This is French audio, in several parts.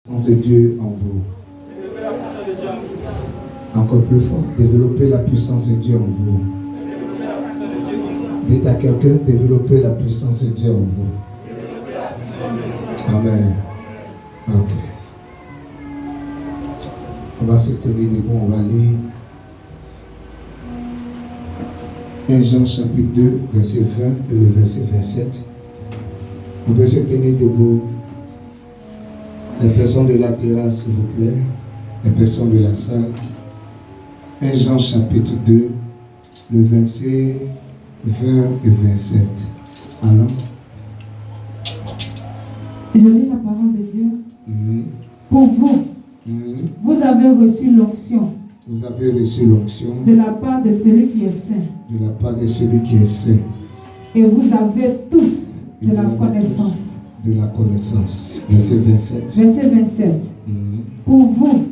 puissance de Dieu en vous. Encore plus fort, développez la puissance de Dieu en vous. Dites à quelqu'un, développez la puissance de Dieu en vous. Amen. Ok. On va se tenir debout, on va lire 1 Jean chapitre 2, verset 20 et le verset 27. On peut se tenir debout. Les personnes de la terrasse, s'il vous plaît. Les personnes de la salle. 1 Jean chapitre 2, le verset 20 et 27. Alors. Je lis la parole de Dieu. Pour vous, vous avez reçu l'onction. Vous avez reçu l'onction de la part de celui qui est saint. De la part de celui qui est saint. Et vous avez tous de la connaissance. De la connaissance. Verset 27. Verset 27. Pour vous,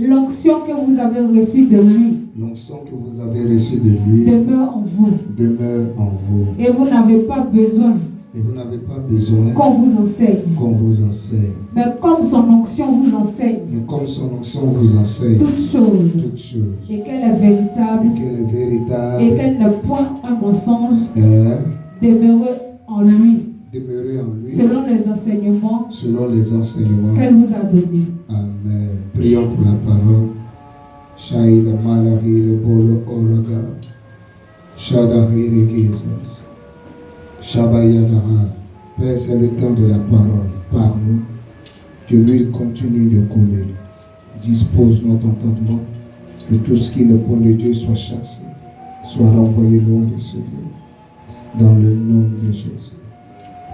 l'onction que vous avez reçue de lui. L'onction que vous avez reçue de lui demeure en vous. Demeure en vous. Et vous n'avez pas besoin. Et vous n'avez pas besoin qu'on vous enseigne. Qu'on vous enseigne. Mais comme son onction vous enseigne. Mais comme son onction vous enseigne. Toutes choses. Toutes choses. Et qu'elle est véritable. Et qu'elle est véritable. Et qu'elle n'est point un mensonge. Demeurez en lui. Demeurez en lui. Selon les enseignements. Selon les enseignements. Qu'elle vous a donnés. Amen. Prions pour la parole. Shaïda Malari le Bolo Oraga. Shadari le Jesus. Shabayadara. Père, c'est le temps de la parole. Par nous, que l'huile continue de couler. Dispose notre entendement. Que tout ce qui n'est point de Dieu soit chassé, soit renvoyé loin de ce lieu. Dans le nom de Jésus.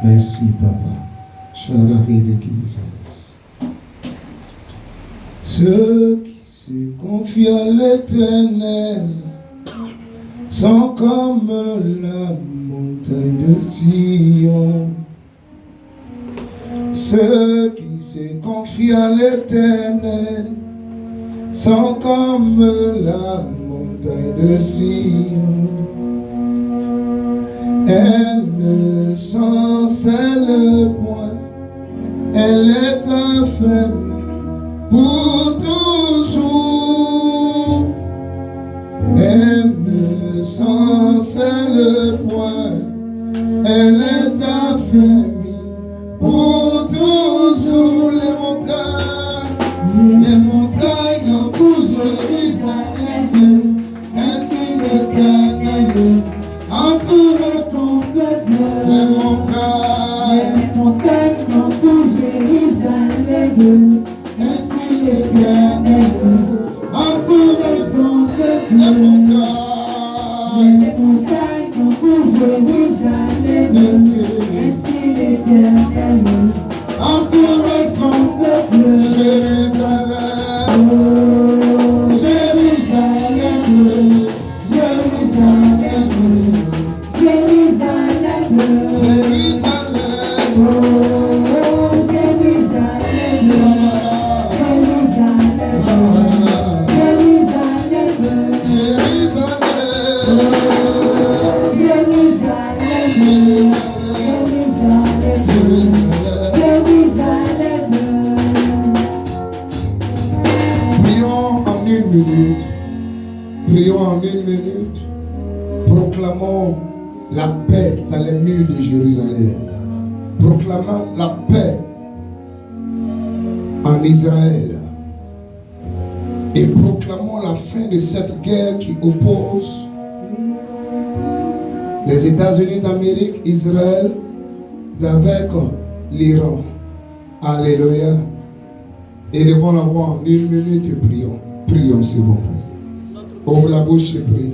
Merci, Papa. Shadari de Jesus. Ceux qui se confient à l'Éternel sont comme la montagne de Sion. Ceux qui se confient à l'Éternel sont comme la montagne de Sion. Elle ne chancelle point, elle est affermie pour toujours. Elle ne chancelle point, elle est affermie pour toujours. Les montagnes pour Jérusalem, ainsi l'Éternel entoure son peuple. Les montagnes pour Jérusalem, ainsi l'Éternel entoure son peuple. Les montagnes pour Jérusalem, ainsi l'Éternel entoure son peuple. Jérusalem, Jérusalem, Jérusalem, Jérusalem, Jérusalem, oh, Jérusalem, Prions en une minute. Proclamons la paix dans les murs de Jérusalem. Proclamons la paix en Israël. Et proclamons la fin de cette guerre qui oppose les États-Unis d'Amérique, Israël, avec l'Iran. Alléluia. Élevons la voix en une minute et prions. Prions, s'il vous plaît. Ouvre la bouche et prie.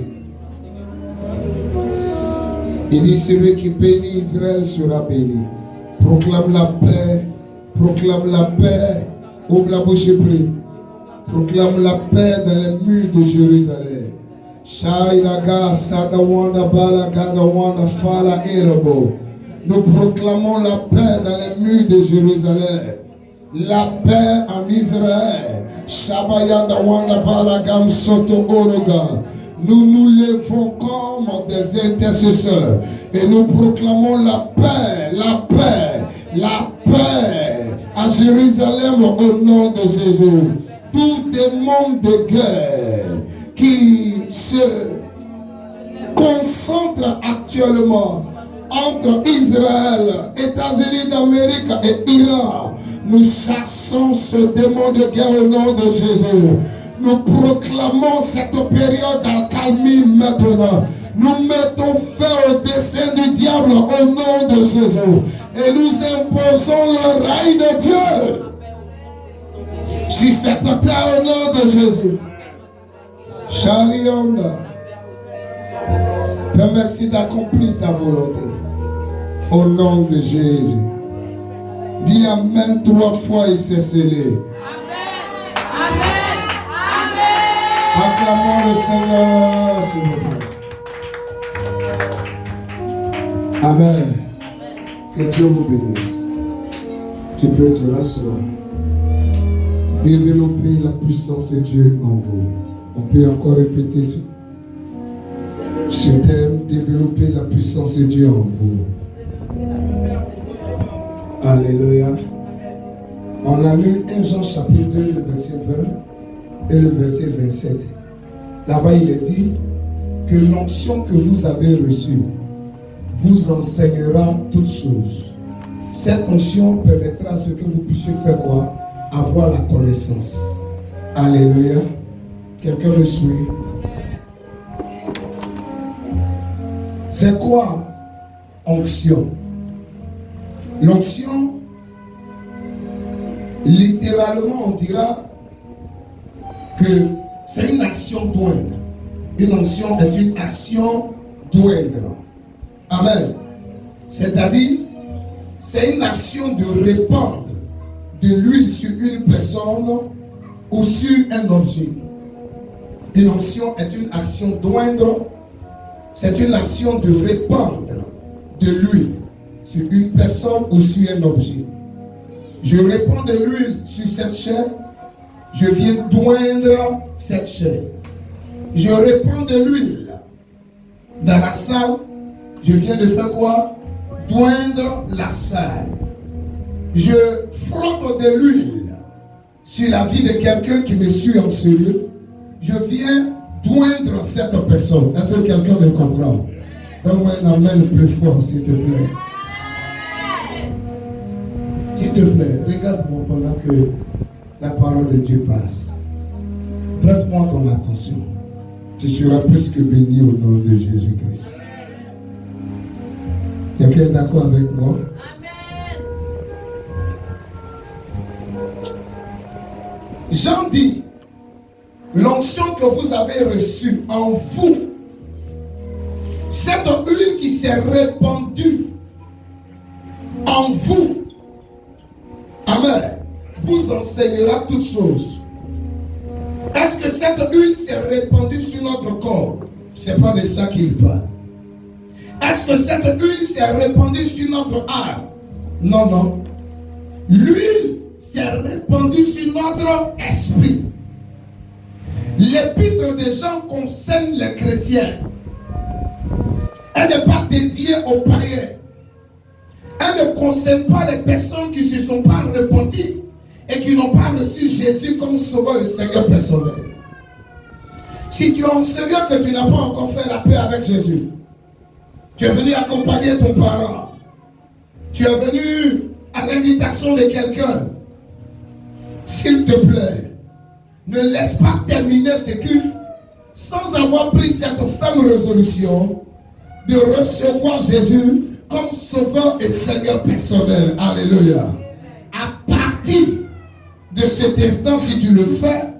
Il dit, celui qui bénit Israël sera béni. Proclame la paix. Proclame la paix. Ouvre la bouche et prie. Proclame la paix dans les murs de Jérusalem. Shairaga Sadawanda Balagadawanda Fala Erebo. Nous proclamons la paix dans les murs de Jérusalem. La paix en Israël. Shabayanda Wanda Balagam Soto Oroga. Nous nous levons comme des intercesseurs et nous proclamons la paix, la paix, la paix, à Jérusalem au nom de Jésus. Tout démon de guerre qui se concentre actuellement entre Israël, États-Unis d'Amérique et Iran, nous chassons ce démon de guerre au nom de Jésus. Nous proclamons cette période d'accalmie maintenant. Nous mettons fin au dessein du diable au nom de Jésus. Et nous imposons le règne de Dieu sur cette terre au nom de Jésus. Charionda. Père, merci d'accomplir ta volonté. Au nom de Jésus. Dis Amen 3 fois et c'est scellé. Amen. Amen. Acclamons le Seigneur, s'il vous plaît. Amen. Que Dieu vous bénisse. Tu peux te rasseoir. Développer la puissance de Dieu en vous. On peut encore répéter ce thème, développer la puissance de Dieu en vous. Alléluia. On a lu 1 Jean chapitre 2, le verset 20 et le verset 27. Là-bas, il est dit que l'onction que vous avez reçue vous enseignera toutes choses. Cette onction permettra à ce que vous puissiez faire quoi? Avoir la connaissance. Alléluia. Quelqu'un me suit? C'est quoi onction? L'onction, littéralement, on dira que c'est une action d'oindre. Une onction est une action d'oindre. Amen. C'est-à-dire, c'est une action de répandre de l'huile sur une personne ou sur un objet. Une onction est une action d'oindre. C'est une action de répandre de l'huile sur une personne ou sur un objet. Je répands de l'huile sur cette chair. Je viens d'oindre cette chair. Je répands de l'huile dans la salle. Je viens de faire quoi? D'oindre la salle. Je frotte de l'huile sur la vie de quelqu'un qui me suit en ce lieu. Je viens d'oindre cette personne. Est-ce que quelqu'un me comprend? Donne-moi un amen plus fort, s'il te plaît. S'il te plaît, regarde-moi pendant que la parole de Dieu passe. Prête-moi ton attention. Tu seras plus que béni au nom de Jésus-Christ. Quelqu'un est d'accord avec moi? Amen. Jean dit, l'onction que vous avez reçue en vous, cette huile qui s'est répandue en vous, amen, vous enseignera toutes choses. Est-ce que cette huile s'est répandue sur notre corps? C'est pas de ça qu'il parle. Est-ce que cette huile s'est répandue sur notre âme? Non, non. L'huile s'est répandue sur notre esprit. L'épître de Jean concerne les chrétiens. Elle n'est pas dédiée aux païens. Elle ne concerne pas les personnes qui ne se sont pas repenties et qui n'ont pas reçu Jésus comme sauveur et Seigneur personnel. Si tu es en Seigneur que tu n'as pas encore fait la paix avec Jésus, tu es venu accompagner ton parent, tu es venu à l'invitation de quelqu'un, s'il te plaît, ne laisse pas terminer ce culte sans avoir pris cette ferme résolution de recevoir Jésus comme sauveur et Seigneur personnel. Alléluia. À partir de cet instant, si tu le fais,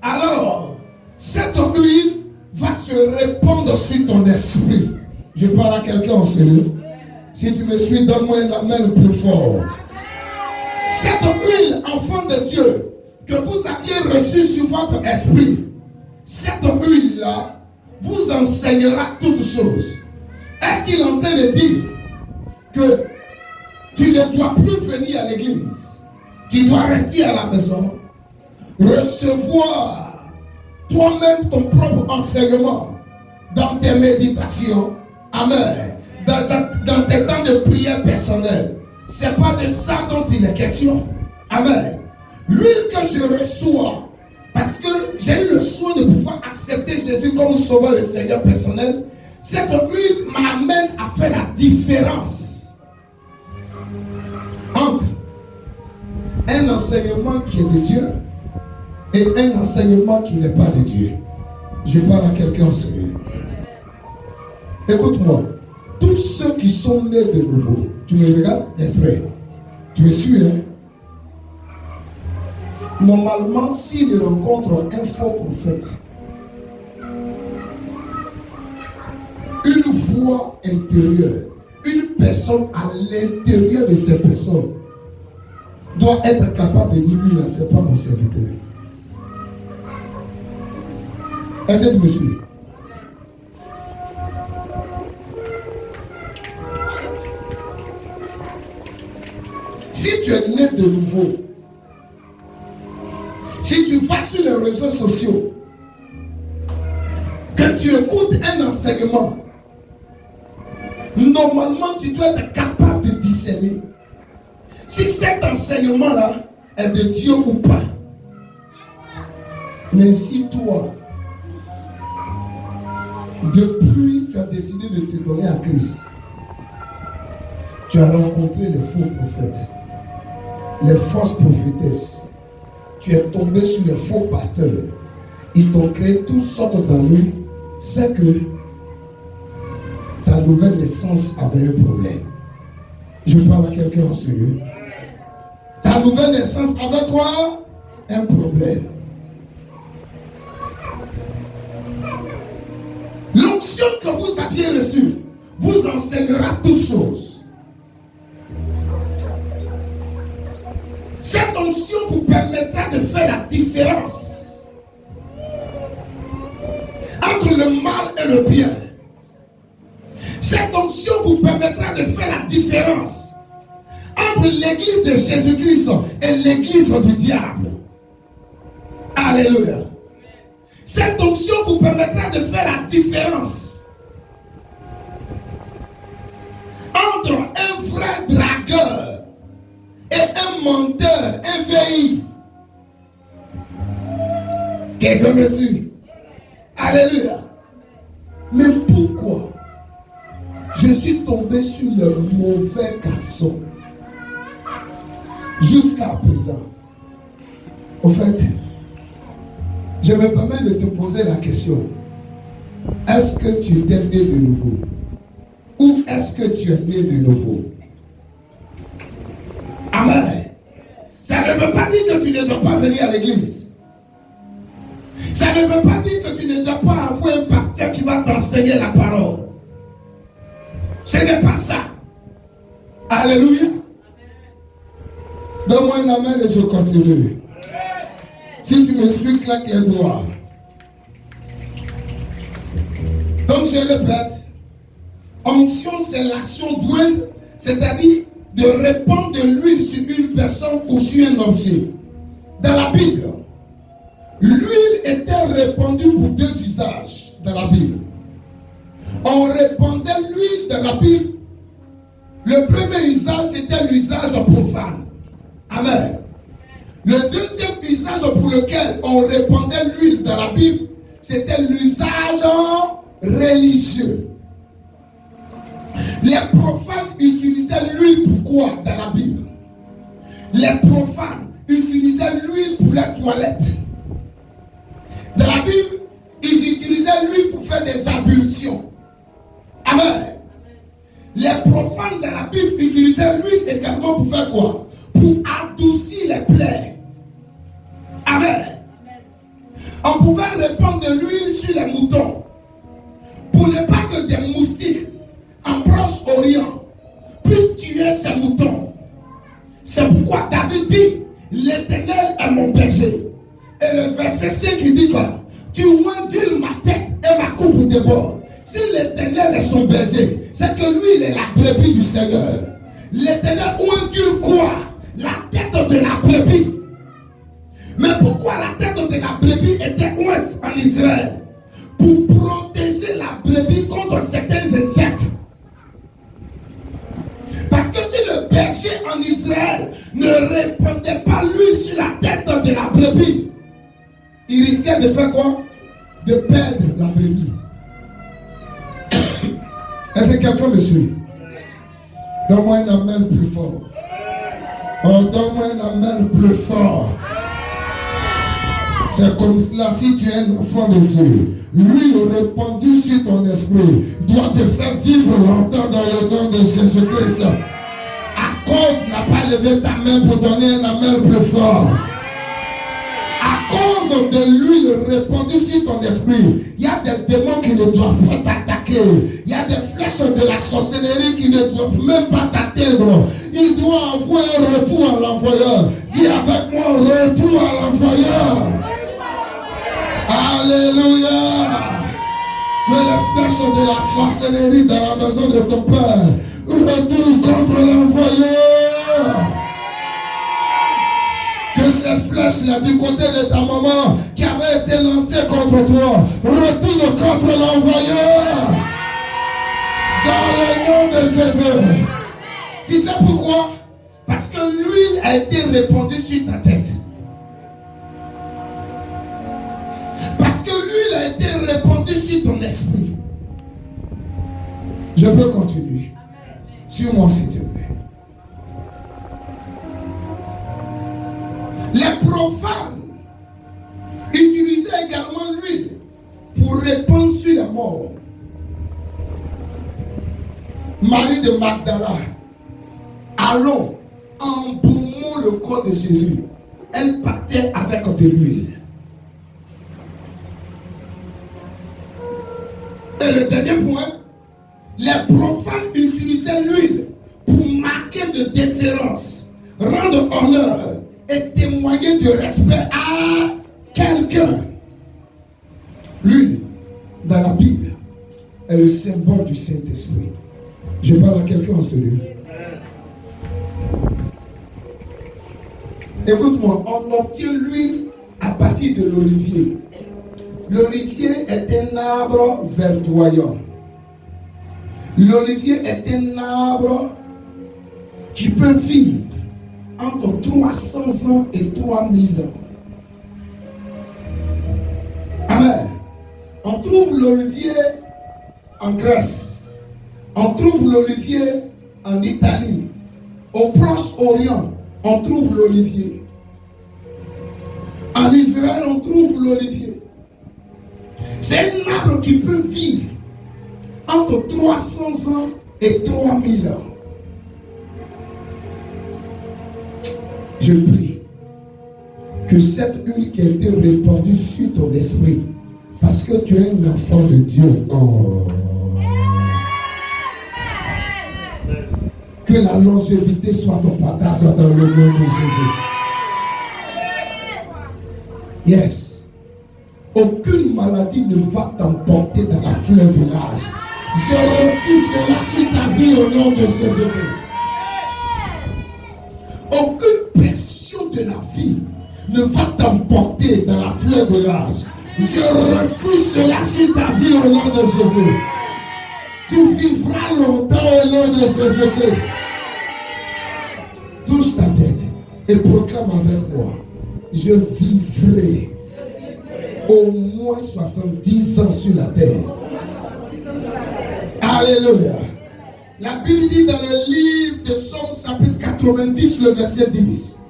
alors cette huile va se répandre sur ton esprit. Je parle à quelqu'un en sérieux. Si tu me suis, donne-moi un amen plus fort. Cette huile, enfant de Dieu, que vous aviez reçue sur votre esprit, cette huile-là vous enseignera toutes choses. Est-ce qu'il est en train de dire que tu ne dois plus venir à l'église? Tu dois rester à la maison, recevoir toi-même ton propre enseignement dans tes méditations. Amen. Dans tes temps de prière personnelle. Ce n'est pas de ça dont il est question. Amen. L'huile que je reçois, parce que j'ai eu le soin de pouvoir accepter Jésus comme sauveur et Seigneur personnel, cette huile m'amène à faire la différence entre un enseignement qui est de Dieu et un enseignement qui n'est pas de Dieu. Je parle à quelqu'un en ce lieu. Écoute-moi, tous ceux qui sont nés de nouveau, tu me regardes, j'espère, tu me suis, hein? Normalement, s'ils rencontrent un faux prophète, une voix intérieure, une personne à l'intérieur de ces personnes doit être capable de dire, lui là, c'est pas mon serviteur. Est-ce que tu me suis? Si tu es né de nouveau, si tu vas sur les réseaux sociaux, que tu écoutes un enseignement, normalement tu dois être capable de discerner si cet enseignement-là est de Dieu ou pas. Mais si toi, depuis tu as décidé de te donner à Christ, tu as rencontré les faux prophètes, les fausses prophétesses, tu es tombé sur les faux pasteurs, ils t'ont créé toutes sortes d'ennuis, c'est que ta nouvelle naissance avait un problème. Je parle à quelqu'un en ce lieu. Ta nouvelle naissance avait quoi? Un problème. L'onction que vous aviez reçue vous enseignera toutes choses. Cette onction vous permettra de faire la différence entre le mal et le bien. Cette onction vous permettra de faire la différence entre l'église de Jésus-Christ et l'église du diable. Alléluia. Cette onction vous permettra de faire la différence entre un vrai dragueur et un menteur, un VI. Quelqu'un me suit? Alléluia. Mais pourquoi je suis tombé sur le mauvais garçon jusqu'à présent? Au fait, je me permets de te poser la question. Est-ce que tu étais né de nouveau? Ou est-ce que tu es né de nouveau? Amen. Ça ne veut pas dire que tu ne dois pas venir à l'église. Ça ne veut pas dire que tu ne dois pas avoir un pasteur qui va t'enseigner la parole. Ce n'est pas ça. Alléluia. Donne-moi un amen et je continue. Si tu me suis, claque les doigts. Donc je répète, onction c'est l'action d'huile, c'est-à-dire de répandre de l'huile sur une personne ou sur un objet. Dans la Bible, l'huile était répandue pour deux usages dans la Bible. On répandait l'huile dans la Bible. Le premier usage, c'était l'usage profane. Amen. Le deuxième usage pour lequel on répandait l'huile dans la Bible, c'était l'usage religieux. Les profanes utilisaient l'huile pour quoi dans la Bible? Les profanes utilisaient l'huile pour la toilette. Dans la Bible, ils utilisaient l'huile pour faire des ablutions. Amen. Les profanes dans la Bible utilisaient l'huile également pour faire quoi? Pour adoucir les plaies. Amen. On pouvait répandre de l'huile sur les moutons pour ne pas que des moustiques en Proche-Orient puissent tuer ces moutons. C'est pourquoi David dit, l'Éternel est mon berger. Et le verset 5 il dit quoi? Tu ondules ma tête et ma coupe déborde. Si l'Éternel est son berger, c'est que lui il est la brebis du Seigneur. L'Éternel ondule quoi? La tête de la brebis. Mais pourquoi la tête de la brebis était ointe en Israël? Pour protéger la brebis contre certains insectes. Parce que si le berger berger en Israël ne répandait pas l'huile sur la tête de la brebis, il risquait de faire quoi? De perdre la brebis. Est-ce que quelqu'un me suit? Donne-moi un amen plus fort. Oh, donne-moi un amen plus fort. C'est comme cela, si tu es un enfant de Dieu, l'huile répandue sur ton esprit doit te faire vivre longtemps dans le nom de Jésus-Christ. Accorde n'a pas levé ta main pour donner un amen plus fort. À cause de l'huile répandue sur ton esprit, il y a des démons qui ne doivent pas t'attaquer. Il y a des flèches de la sorcellerie qui ne doivent même pas t'atteindre. Il doit envoyer un retour à l'envoyeur. Dis avec moi, retour à l'envoyeur. Alléluia. Que les flèches de la sorcellerie dans la maison de ton père retournent contre l'envoyeur. Que ces flèches-là du côté de ta maman qui avait été lancées contre toi retournent contre l'envoyeur. Dans le nom de Jésus. Tu sais pourquoi? Parce que l'huile a été répandue sur ta tête. Parce que l'huile a été répandue sur ton esprit. Je peux continuer. Suis-moi s'il te plaît. Les profanes utilisaient également l'huile pour répandre sur les morts. Marie de Magdala, allons, embaumons le corps de Jésus. Elle partait avec de l'huile. Et le dernier point, les profanes utilisaient l'huile pour marquer de déférence, rendre honneur et témoigner de respect à quelqu'un. L'huile, dans la Bible, est le symbole du Saint-Esprit. Je parle à quelqu'un en sérieux. Écoute-moi, on obtient l'huile à partir de l'olivier. L'olivier est un arbre verdoyant. L'olivier est un arbre qui peut vivre entre 300 ans et 3000 ans. Amen. On trouve l'olivier en Grèce. On trouve l'olivier en Italie. Au Proche-Orient, on trouve l'olivier. En Israël, on trouve l'olivier. C'est un arbre qui peut vivre entre 300 ans et 3000 ans. Je prie que cette huile qui a été répandue sur ton esprit, parce que tu es un enfant de Dieu, que la longévité soit ton partage dans le nom de Jésus. Yes. Aucune maladie ne va t'emporter dans la fleur de l'âge. Je refuse cela sur ta vie au nom de Jésus-Christ. Aucune pression de la vie ne va t'emporter dans la fleur de l'âge. Je refuse cela sur ta vie au nom de Jésus. Tu vivras longtemps au nom de Jésus-Christ. Touche ta tête et proclame avec moi. Je vivrai au moins 70 ans sur la terre. Alléluia. La Bible dit dans le livre de Psaume chapitre 90, le verset 10.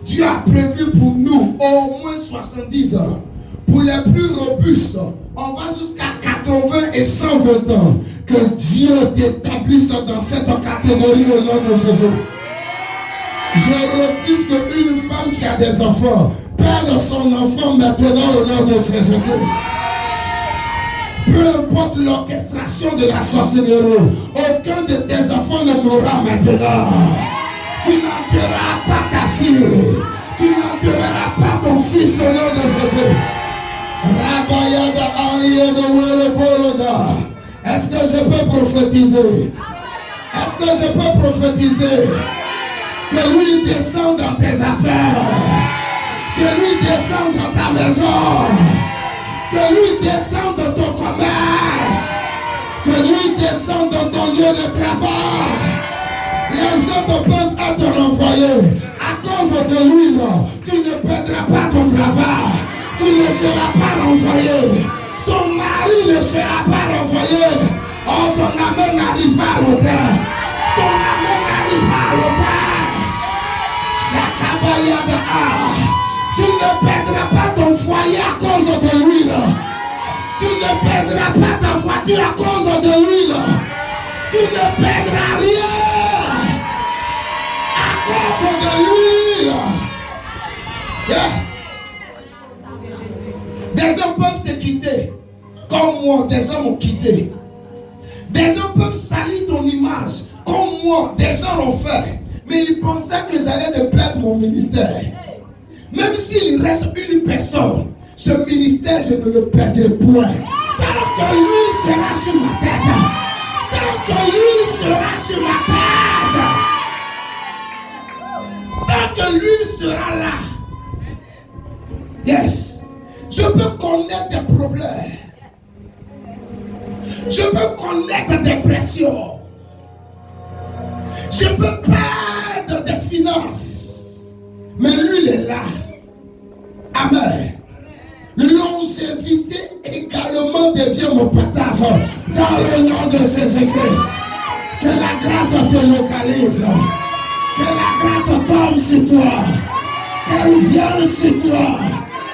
Dieu a prévu pour nous au moins 70 ans. Pour les plus robustes, on va jusqu'à 80 et 120 ans. Que Dieu t'établisse dans cette catégorie au nom de Jésus. Je refuse qu'une femme qui a des enfants perde son enfant maintenant au nom de Jésus-Christ. Peu importe l'orchestration de la sorcellerie, aucun de tes enfants ne mourra maintenant. Tu n'enterreras pas ta fille. Tu n'enterreras pas ton fils au nom de Jésus. Est-ce que je peux prophétiser? Est-ce que je peux prophétiser? Que lui descende dans tes affaires. Que lui descende dans ta maison. Que lui descende dans ton commerce. Que lui descende dans ton lieu de travail. Les autres peuvent être renvoyés. À cause de l'huile, tu ne perdras pas ton travail. Tu ne seras pas renvoyé. Ton mari ne sera pas renvoyé. Oh, ton amour n'arrive pas à l'autel. Ton amour n'arrive pas à l'autel. Chakabayada. Tu ne perdras pas ton foyer à cause de l'huile. Tu ne perdras pas ta voiture à cause de l'huile. Tu ne perdras rien à cause de l'huile. Yes. Des hommes peuvent te quitter. Comme moi, des hommes m'ont quitté. Des gens peuvent salir ton image. Comme moi, des gens l'ont fait. Mais ils pensaient que j'allais perdre mon ministère. Même s'il reste une personne, ce ministère, je ne le perdrai point. Tant que lui sera sur ma tête. Tant que lui sera sur ma tête. Tant que lui sera là. Yes. Je peux connaître des problèmes. Je peux connaître des pressions. Je peux perdre des finances. Mais lui, il est là. Amen. Longévité également devient mon partage. Dans le nom de Jésus-Christ. Que la grâce te localise. Que la grâce tombe sur toi. Qu'elle vienne sur toi.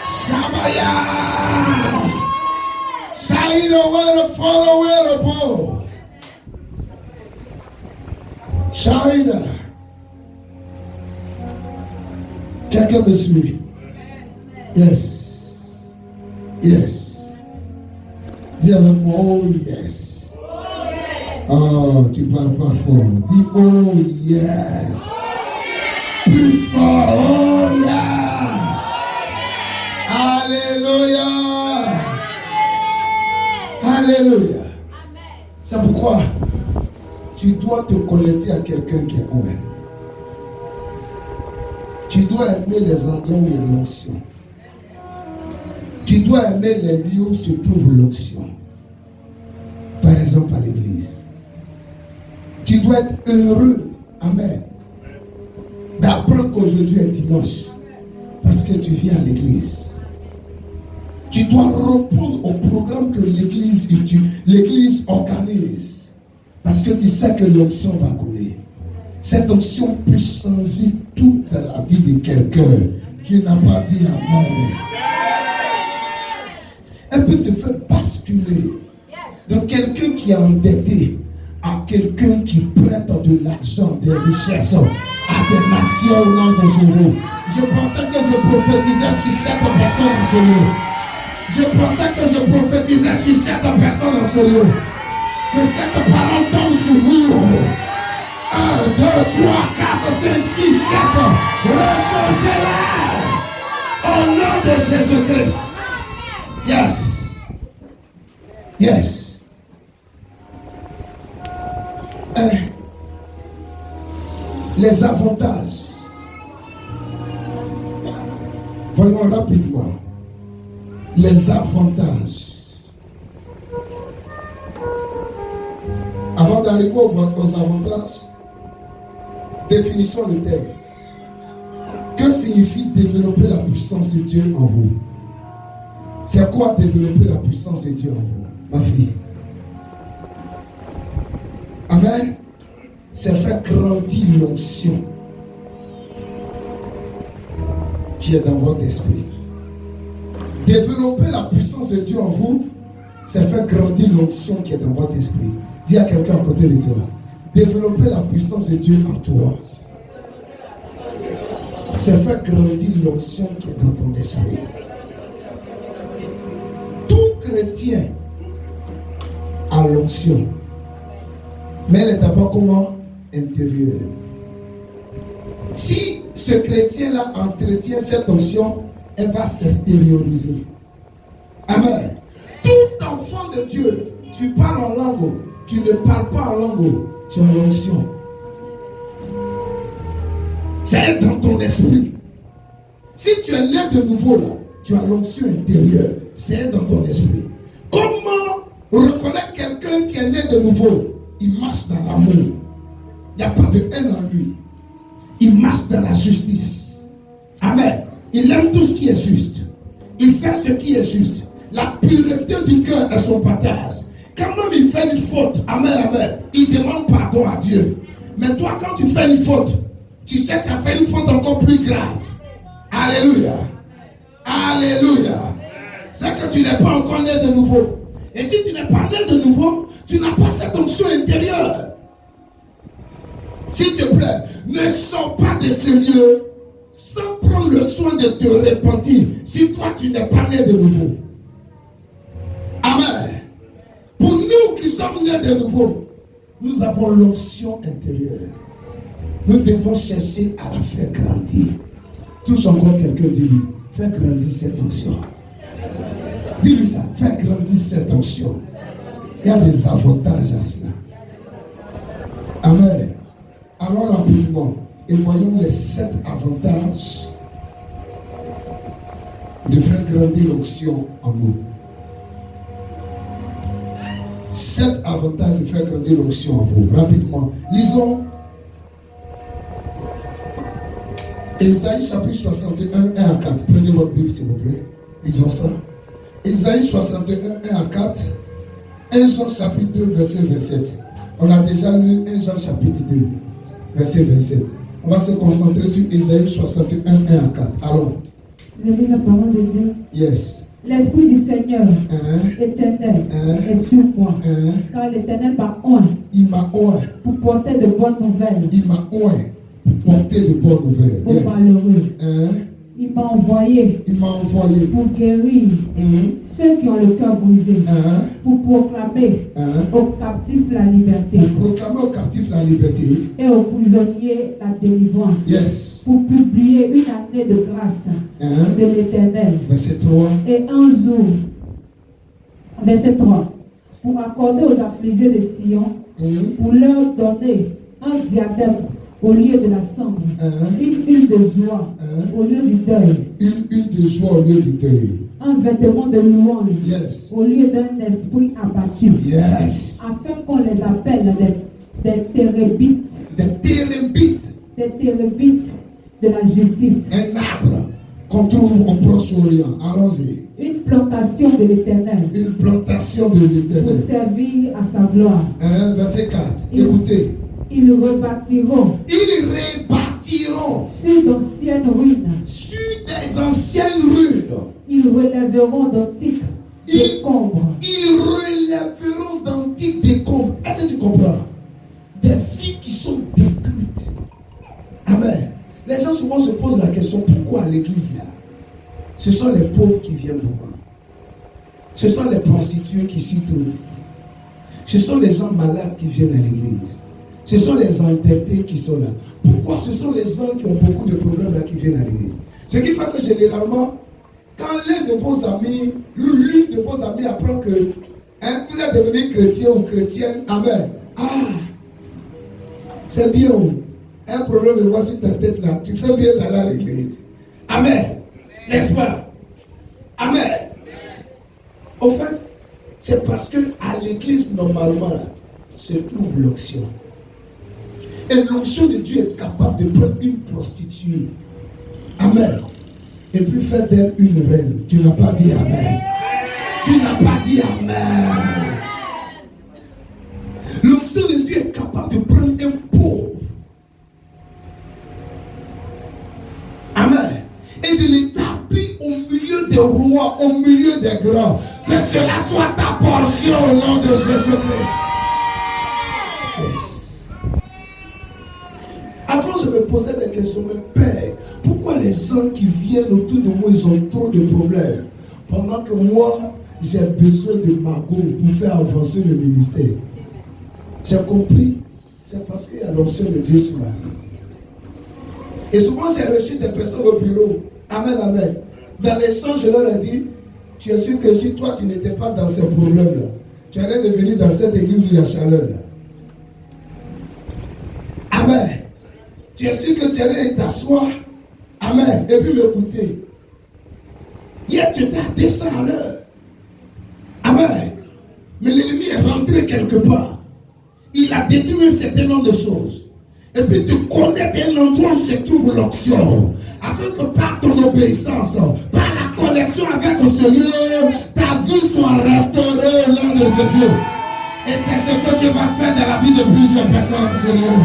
Shabaya. Shine away the fall away the bow. Shine. Quelqu'un me suit? Yes. Yes. Dis avec moi, oh yes. Oh, tu parles pas fort. Dis oh yes. Plus fort, oh yes. Alléluia. Alléluia. C'est pourquoi tu dois te connecter à quelqu'un qui est loin. Tu dois aimer les endroits où il y a l'onction. Tu dois aimer les lieux où se trouve l'onction. Par exemple à l'église. Tu dois être heureux. Amen. D'apprendre qu'aujourd'hui est dimanche. Parce que tu viens à l'église. Tu dois répondre au programme que l'église organise. Parce que tu sais que l'onction va couler. Cette onction peut changer tout dans la vie de quelqu'un qui n'a pas dit amen. Elle peut te faire basculer de quelqu'un qui est endetté à quelqu'un qui prête de l'argent, des richesses à des nations au nom de Jésus. Je pensais que je prophétisais sur cette personne dans ce lieu. Je pensais que je prophétisais sur cette personne dans ce lieu. Que cette parole tombe sur vous. 1, 2, 3, 4, 5, 6, 7. Recevez-la au nom de Jésus-Christ. Yes. Yes. Les avantages. Voyons rapidement. Les avantages. Avant d'arriver aux avantages, définissons le terme. Que signifie développer la puissance de Dieu en vous? C'est quoi développer la puissance de Dieu en vous, ma fille? Amen. C'est faire grandir l'onction qui est dans votre esprit. Développer la puissance de Dieu en vous, c'est faire grandir l'onction qui est dans votre esprit. Dis à quelqu'un à côté de toi. Développer la puissance de Dieu en toi, c'est faire grandir l'onction qui est dans ton esprit. Tout chrétien a l'onction, mais elle est d'abord comment? Intérieure. Si ce chrétien-là entretient cette onction, elle va s'extérioriser. Amen. Tout enfant de Dieu, tu parles en langue, tu ne parles pas en langue, tu as l'onction. C'est dans ton esprit. Si tu es né de nouveau là, tu as l'onction intérieure. C'est dans ton esprit. Comment reconnaître quelqu'un qui est né de nouveau? Il marche dans l'amour. Il n'y a pas de haine en lui. Il marche dans la justice. Amen. Il aime tout ce qui est juste. Il fait ce qui est juste. La pureté du cœur est son partage. Quand même il fait une faute, amen, amen, il demande pardon à Dieu. Mais toi, quand tu fais une faute, tu cherches à faire une faute encore plus grave. Alléluia. Alléluia. C'est que tu n'es pas encore né de nouveau. Et si tu n'es pas né de nouveau, tu n'as pas cette onction intérieure. S'il te plaît, ne sors pas de ce lieu sans prendre le soin de te repentir si toi tu n'es pas né de nouveau. Amen. Pour nous qui sommes nés de nouveau, nous avons l'onction intérieure. Nous devons chercher à la faire grandir. Tous encore quelqu'un dit-lui, fais grandir cette onction. Dis-lui ça, fais grandir cette onction. Il y a des avantages à cela. Amen. Allons rapidement et voyons les 7 avantages de faire grandir l'onction en nous. 7 avantages de faire grandir l'onction en vous. Rapidement. Lisons Ésaïe chapitre 61, 1 à 4. Prenez votre Bible s'il vous plaît. Lisons ça. Ésaïe 61, 1 à 4. 1 Jean chapitre 2, verset 27. On a déjà lu 1 Jean chapitre 2, verset 27. On va se concentrer sur Ésaïe 61, 1 à 4. Allons. Je lis la parole de Dieu. Yes. L'Esprit du Seigneur éternel est sur moi. Car l'Éternel m'a oint Il m'a oint. pour porter de bonnes nouvelles Il m'a oint pour porter de bonnes nouvelles. aux Yes. malheureux. Il m'a envoyé Il m'a envoyé pour guérir ceux qui ont le cœur brisé, pour proclamer aux captifs la liberté pour proclamer aux captifs la liberté. et aux prisonniers la délivrance, Yes. pour publier une année de grâce de l'Éternel Verset 3. et un jour, verset 3, pour accorder aux affligés de Sion, pour leur donner un diadème au lieu de la cendre, une huile de joie au lieu du deuil, Une huile de joie au lieu du deuil. un vêtement de louange Yes. au lieu d'un esprit abattu, Yes. afin qu'on les appelle des térébites, Des térébites. de la justice, Un arbre qu'on trouve au Proche-Orient. Allons-y. une plantation de l'Éternel Une plantation de pour l'Éternel. servir à sa gloire. Verset 4. Il- Écoutez. Ils rebâtiront Ils rebâtiront sur d'anciennes ruines, sur des anciennes ruines. ils relèveront d'antiques décombres. Ils relèveront d'antiques décombres. Est-ce que tu comprends? Des vies qui sont détruites. Amen. Les gens souvent se posent la question, pourquoi à l'église là? Ce sont les pauvres qui viennent beaucoup. Ce sont les prostituées qui s'y trouvent. Ce sont les gens malades qui viennent à l'église. Ce sont les endettés qui sont là. Pourquoi ce sont les gens qui ont beaucoup de problèmes là qui viennent à l'église? Ce qui fait que généralement, quand l'un de vos amis, l'une de vos amis apprend que vous êtes devenu chrétien ou chrétienne, amen. Ah, c'est bien. Un problème de voir sur ta tête là. Tu fais bien d'aller à l'église. Amen. N'est-ce pas? Amen. Au fait, c'est parce que à l'église, normalement, là, se trouve l'onction. Et l'onction de Dieu est capable de prendre une prostituée. Amen. Et puis faire d'elle une reine. Tu n'as pas dit amen. Tu n'as pas dit amen. L'onction de Dieu est capable de prendre un pauvre. Amen. Et de l'établir au milieu des rois, au milieu des grands. Que cela soit ta portion au nom de Jésus-Christ. Yes. Avant, je me posais des questions, mais Père, pourquoi les gens qui viennent autour de moi, ils ont trop de problèmes, pendant que moi, j'ai besoin de magot pour faire avancer le ministère? J'ai compris, c'est parce qu'il y a l'onction de Dieu sur la vie. Et souvent, j'ai reçu des personnes au bureau. Amen, amen. Dans l'échange, je leur ai dit, tu es sûr que si toi, tu n'étais pas dans ces problèmes-là, tu allais devenir dans cette église où il y a chaleur. Là. Amen. Tu es sûr que tu allais t'asseoir. Amen. Et puis m'écouter. Hier, tu étais à 200 à l'heure. Amen. Mais l'ennemi est rentré quelque part. Il a détruit un certain nombre de choses. Et puis tu connais l'endroit où se trouve l'onction. Afin que par ton obéissance, par la connexion avec le Seigneur, ta vie soit restaurée au nom de Jésus. Et c'est ce que Dieu va faire dans la vie de plusieurs personnes, Seigneur.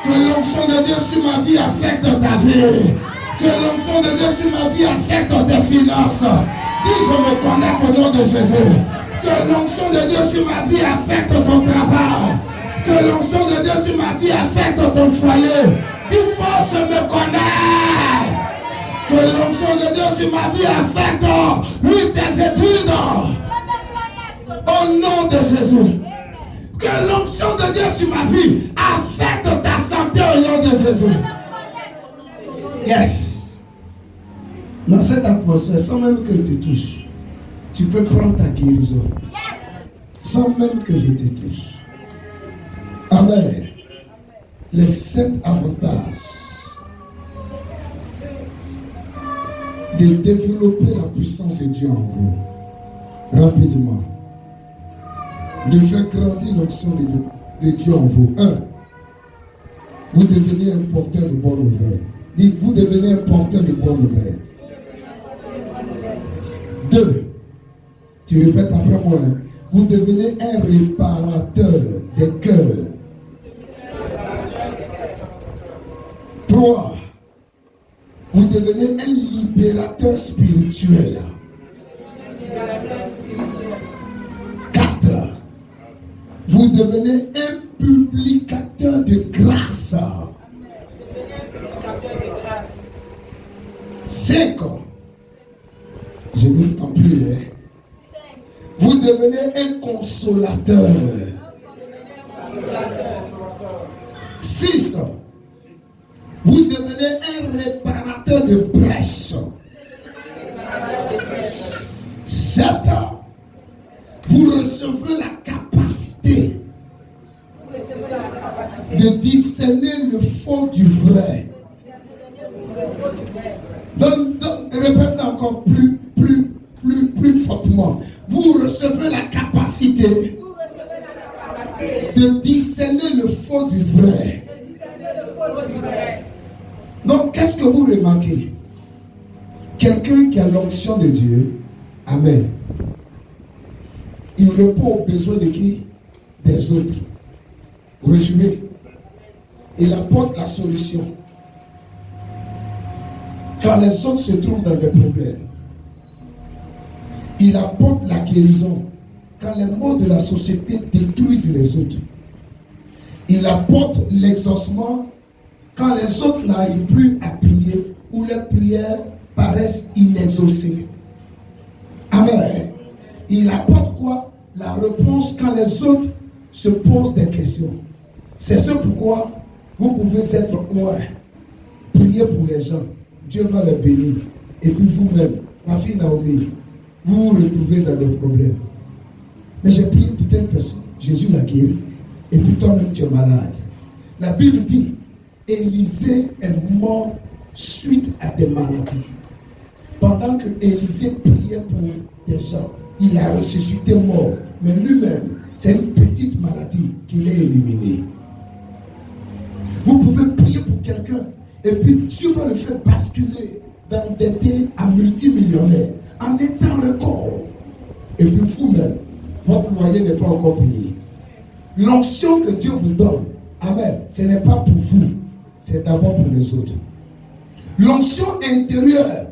Que l'onction de Dieu sur ma vie affecte ta vie. Que l'onction de Dieu sur ma vie affecte tes finances. Dis, je me connecte au nom de Jésus. Que l'onction de Dieu sur ma vie affecte ton travail. Que l'onction de Dieu sur ma vie affecte ton foyer. Dis fort, je me connecte. Que l'onction de Dieu sur ma vie affecte tes études. Au nom de Jésus. Que l'onction de Dieu sur ma vie affecte ta santé au nom de Jésus. Yes. Dans cette atmosphère, sans même que je te touche, tu peux prendre ta guérison. Sans même que je te touche. Amen. Les 7 avantages de développer la puissance de Dieu en vous. Rapidement. De faire grandir l'onction de Dieu en vous. 1. Vous devenez un porteur de bonnes nouvelles. Dites, vous devenez un porteur de bonnes nouvelles. 2. Tu répètes après moi. Vous devenez un réparateur des cœurs. 3. Vous devenez un libérateur spirituel. 4. Vous devenez un publicateur de grâce. 5. Je vous t'en prie. Vous devenez un consolateur. 6. Vous devenez un réparateur de brèches. 7. Vous recevez la capacité de discerner le faux du vrai. Donc, répète ça encore plus fortement. Vous recevez la capacité de discerner le faux du vrai. Donc, qu'est-ce que vous remarquez? Quelqu'un qui a l'onction de Dieu, amen, il répond aux besoins de qui? Des autres. Vous me suivez? Il apporte la solution. Quand les autres se trouvent dans des problèmes, il apporte la guérison. Quand les maux de la société détruisent les autres, il apporte l'exaucement. Quand les autres n'arrivent plus à prier ou leurs prières paraissent inexaucées. Amen. Il apporte quoi? La réponse quand les autres se posent des questions. C'est ce pourquoi vous pouvez être loin. Prier pour les gens. Dieu va les bénir. Et puis vous-même, ma fille Naomi, vous vous retrouvez dans des problèmes. Mais j'ai prié pour telle personne. Jésus l'a guéri. Et puis toi-même, tu es malade. La Bible dit, Élisée est mort suite à des maladies. Pendant que Élisée priait pour des gens, il a ressuscité mort. Mais lui-même, c'est une petite maladie qu'il a éliminée. Vous pouvez prier pour quelqu'un et puis Dieu va le faire basculer d'endetter à multimillionnaire en étant record. Et puis vous-même, votre loyer n'est pas encore payé. L'onction que Dieu vous donne, amen, ce n'est pas pour vous, c'est d'abord pour les autres. L'onction intérieure,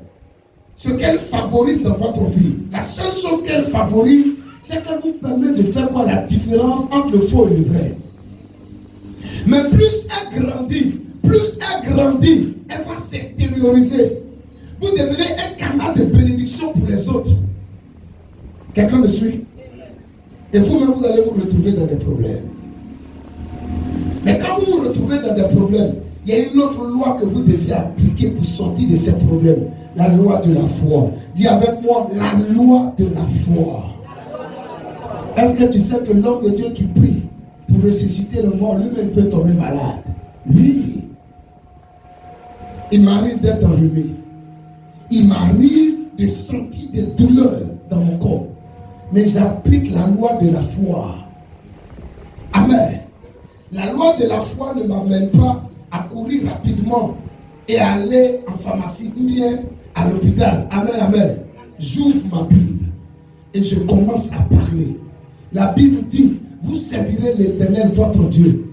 ce qu'elle favorise dans votre vie, la seule chose qu'elle favorise, c'est qu'elle vous permet de faire quoi? La différence entre le faux et le vrai. Mais plus elle grandit, elle va s'extérioriser. Vous devenez un canal de bénédiction pour les autres. Quelqu'un me suit? Et vous-même, vous allez vous retrouver dans des problèmes. Mais quand vous vous retrouvez dans des problèmes, il y a une autre loi que vous deviez appliquer pour sortir de ces problèmes. La loi de la foi. Dis avec moi, la loi de la foi. Est-ce que tu sais que l'homme de Dieu qui prie pour ressusciter le mort, lui-même peut tomber malade? Oui. Il m'arrive d'être enrhumé. Il m'arrive de sentir des douleurs dans mon corps. Mais j'applique la loi de la foi. Amen. La loi de la foi ne m'amène pas à courir rapidement et aller en pharmacie ou bien à l'hôpital. Amen, amen. J'ouvre ma Bible et je commence à parler. La Bible dit, vous servirez l'Éternel votre Dieu.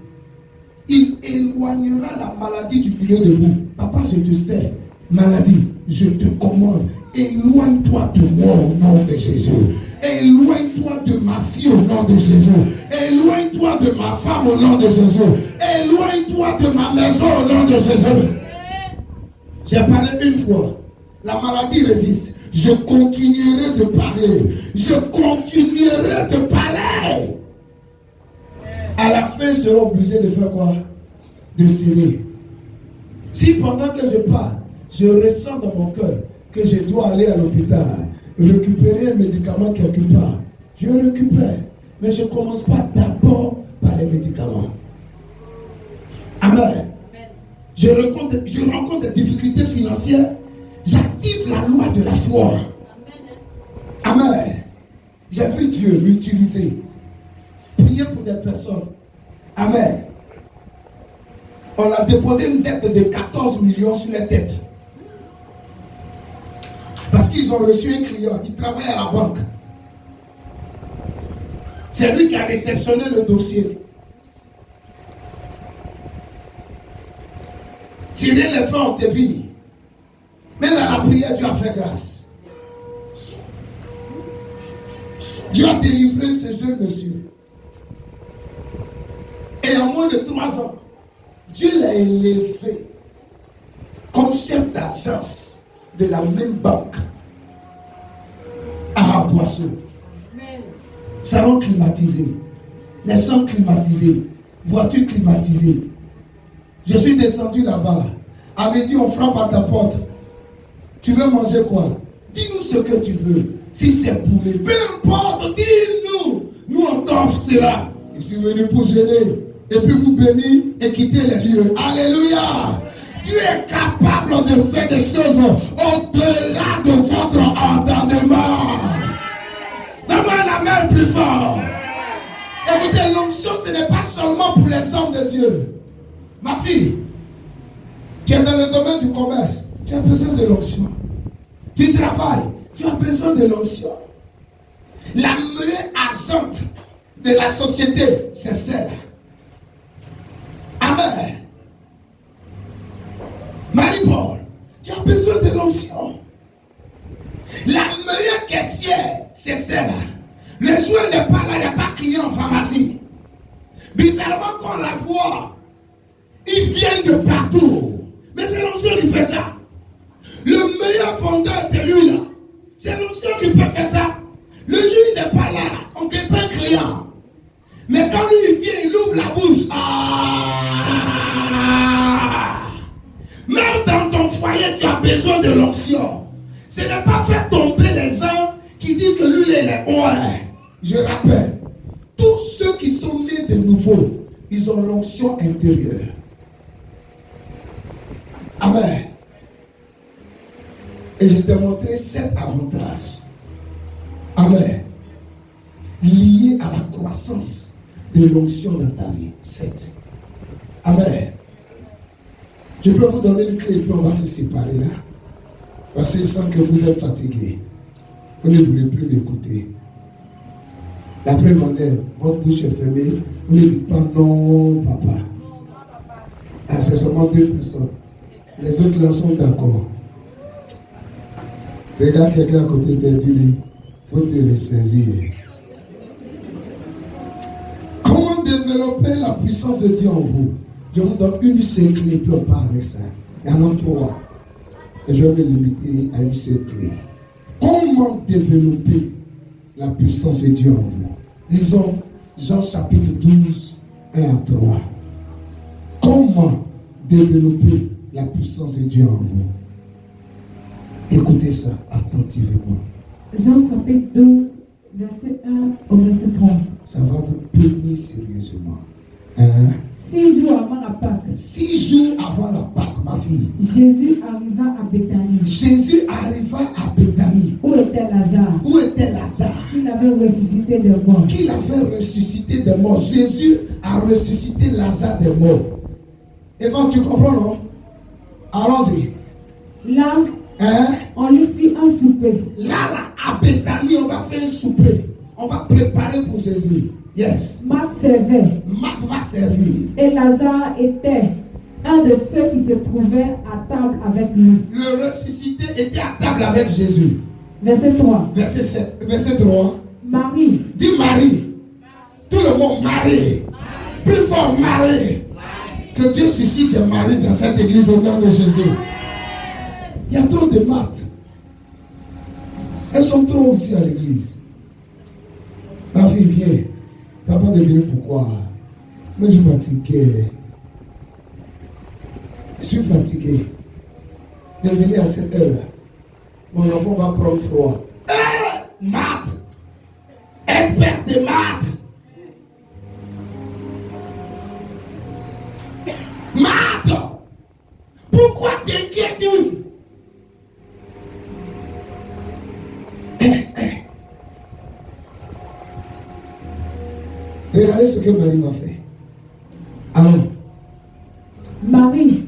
Il éloignera la maladie du milieu de vous. Papa, je te sais, maladie, je te commande, éloigne-toi de moi au nom de Jésus. Éloigne-toi de ma fille au nom de Jésus. Éloigne-toi de ma femme au nom de Jésus. Éloigne-toi de ma maison au nom de Jésus. J'ai parlé une fois. La maladie résiste. Je continuerai de parler. Je continuerai de parler. À la fin, je serai obligé de faire quoi? De céder. Si pendant que je parle, je ressens dans mon cœur que je dois aller à l'hôpital, récupérer un médicament quelque part, je récupère. Mais je ne commence pas d'abord par les médicaments. Amen. Je rencontre des difficultés financières. J'active la loi de la foi. Amen. J'ai vu Dieu l'utiliser. Prier pour des personnes. Amen. On a déposé une dette de 14 millions sur les têtes. Parce qu'ils ont reçu un client qui travaille à la banque. C'est lui qui a réceptionné le dossier. Tirer les fins, on te vit. Mais dans la prière, Dieu a fait grâce. Dieu a délivré ce jeune monsieur. Et en moins de 3 ans, Dieu l'a élevé comme chef d'agence de la même banque à Boisseau. Salon climatisé, les chambres climatisées, voitures climatisées. Je suis descendu là-bas. À midi, on frappe à ta porte. Tu veux manger quoi? Dis-nous ce que tu veux. Si c'est poulet, peu importe, dis-nous. Nous, on t'offre cela. Je suis venu pour gêner. Et puis vous bénir et quitter les lieux. Alléluia. Dieu est capable de faire des choses au-delà de votre entendement. Donne-moi la main plus fort. Écoutez, l'onction, ce n'est pas seulement pour les hommes de Dieu. Ma fille, tu es dans le domaine du commerce, tu as besoin de l'onction. Tu travailles, tu as besoin de l'onction. La meilleure agente de la société, c'est celle. Amen. Marie-Paul, tu as besoin de l'onction. La meilleure caissière, c'est celle-là. Le soin n'est pas là, il n'y a pas de client en pharmacie. Bizarrement, quand on la voit, ils viennent de partout. Mais c'est l'onction qui fait ça. Le meilleur vendeur, c'est lui-là. C'est l'onction qui peut faire ça. Le Dieu, il n'est pas là. On ne gagne pas un client. Mais quand lui, il vient, il ouvre la bouche. Même dans ton foyer, tu as besoin de l'onction. Ce n'est pas faire tomber les gens qui disent que lui, il est ouais. Je rappelle, tous ceux qui sont nés de nouveau, ils ont l'onction intérieure. Amen. Et je t'ai montré 7 avantages. Amen. Liés à la croissance de l'onction dans ta vie. 7. Amen. Je peux vous donner une clé et puis on va se séparer là. Parce que je sens que vous êtes fatigué. Vous ne voulez plus m'écouter. La preuve en est, votre bouche est fermée. Vous ne dites pas non, papa. Ah, c'est seulement 2 personnes. Les autres là sont d'accord. Regarde quelqu'un à côté de toi et dis-lui, il faut te ressaisir. Comment développer la puissance de Dieu en vous? Je vous donne une seule clé, puis on part avec ça. Il y en a 3. Et je vais me limiter à une seule clé. Comment développer la puissance de Dieu en vous? Lisons Jean chapitre 12, 1 à 3. Comment développer la puissance de Dieu en vous? Écoutez ça attentivement. Jean chapitre 12, verset 1 au verset 3. Ça va vous bénir sérieusement. 6 jours avant la Pâque. 6 jours avant la Pâque, ma fille. Jésus arriva à Béthanie. Jésus arriva à Béthanie. Où était Lazare? Où était Lazare? Il avait ressuscité des morts. Qu'il avait ressuscité des morts. Jésus a ressuscité Lazare des morts. Evans, tu comprends, non? Allons-y. Là, Hein? on lui fit un souper. Là, à Béthanie, on va faire un souper. On va préparer pour Jésus. Yes. Marthe servait. Marthe va servir. Et Lazare était un de ceux qui se trouvaient à table avec lui. Le ressuscité était à table avec Jésus. Verset 3. Verset 7, verset 3. Marie. Dis Marie. Tout le monde Marie. Plus fort Marie. Que Dieu suscite des maris dans cette église au nom de Jésus. Il y a trop de maths. Elles sont trop aussi à l'église. Ma fille, viens. Papa devine pourquoi. Mais je suis fatigué. Je suis fatigué. De venir à cette heure. Mon enfant va prendre froid. Maths. Espèce de maths. Maths. Pourquoi t'inquiètes-tu? Regardez ce que Marie m'a fait. Allons. Marie,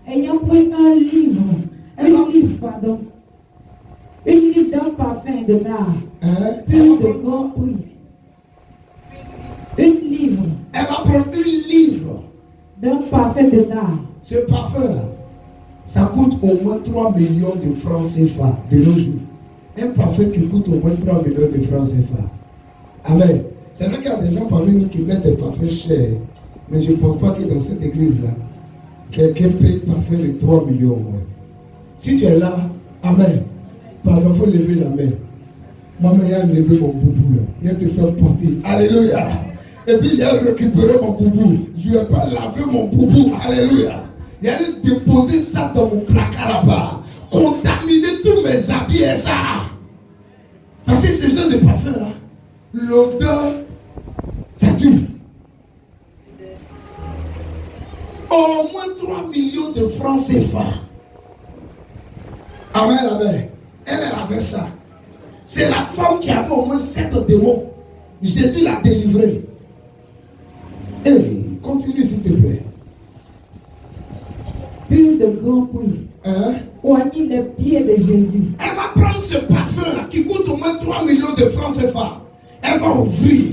ayant pris une livre d'un parfum de nard, pur de grand prix. Une livre. Elle va prendre une livre D'un parfum de nard. Ce parfum-là, ça coûte au moins 3 millions de francs CFA de nos jours. Un parfum qui coûte au moins 3 millions de francs CFA. Amen. C'est vrai qu'il y a des gens parmi nous qui mettent des parfums chers, mais je ne pense pas que dans cette église-là, quelqu'un paye parfum de 3 millions au moins. Si tu es là, amen. Pardon, il faut lever la main. Maman, il a levé mon boubou là. Il a te fait porter. Alléluia. Et puis il a récupéré mon boubou. Je ne vais pas laver mon boubou. Alléluia. Il a déposé ça dans mon placard là-bas. Contaminer tous mes habits et ça. Parce que ce genre de parfum là, l'odeur, ça tue. Au moins 3 millions de francs CFA. Amen, amen. Elle avait ça. C'est la femme qui avait au moins 7 démons. Jésus l'a délivrée. Hey, continue s'il te plaît. Pur de grand prix. Oignit les pieds de Jésus. Elle va prendre ce parfum-là qui coûte au moins 3 millions de francs CFA. Elle va ouvrir.